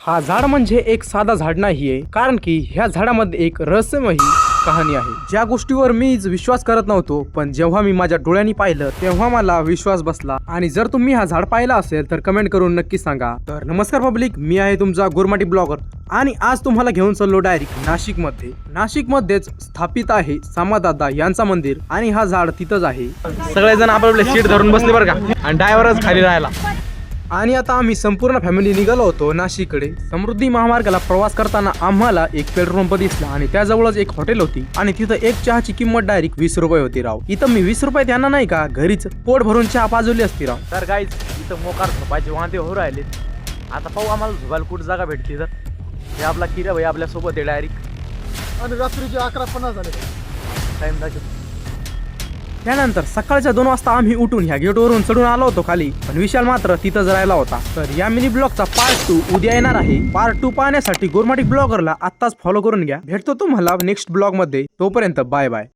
हा झाड म्हणजे एक साधा झाड नाहीये, कारण की ह्या झाडामध्ये एक रहस्यमयी कहाणी आहे. ज्या गोष्टीवर मीच विश्वास करत नव्हतो, पण जेव्हा मी माझ्या डोळ्यांनी पाहिलं तेव्हा मला विश्वास बसला. आणि जर तुम्ही हा झाड पाहिला असेल तर कमेंट करून नक्की सांगा. तर नमस्कार पब्लिक, मी आहे तुमचा गोरमाटी ब्लॉगर आणि आज तुम्हाला घेऊन चाललो डायरेक्ट नाशिकमध्येच स्थापित आहे सामादादा यांचा मंदिर आणि हा झाड तिथंच आहे. सगळेजण आपले सीट धरून बसले बरं का, आणि ड्रायव्हरच खाली राहिला. आणि आता आम्ही संपूर्ण फॅमिली निघालो होतो नाशिककडे. समृद्धी महामार्गाला प्रवास करताना आम्हाला एक पेट्रोल पंप दिसला आणि त्याजवळच एक हॉटेल होती आणि तिथं एक चहाची किंमत डायरेक्ट 20 रुपये होती राव. इथं मी 20 रुपये त्यांना नाही का घरीच पोट भरून चहा पाजवली असती राव. तर गाईज इथं मोकार झोपायचे वांदे हो राहिले. आता पाहू आम्हाला झोपायला कुठं जागा भेटते. तर हे आपला किरा भाई आपल्या सोबत आहे डायरेक्ट. आणि रात्रीचे 11:50 झाले. टाइम दाखव. त्यानंतर सकाळच्या 2 वाजता आम्ही उठून ह्या गेटवरून चढून आलो होतो खाली, पण विशाल मात्र तिथंच राहिला होता. तर या मिनी ब्लॉगचा पार्ट 2 उद्या येणार आहे. पार्ट 2 पाहण्यासाठी गोरमाटिक ब्लॉगरला आत्ताच फॉलो करून घ्या. भेटतो तुम्हाला नेक्स्ट ब्लॉग मध्ये. तोपर्यंत बाय बाय.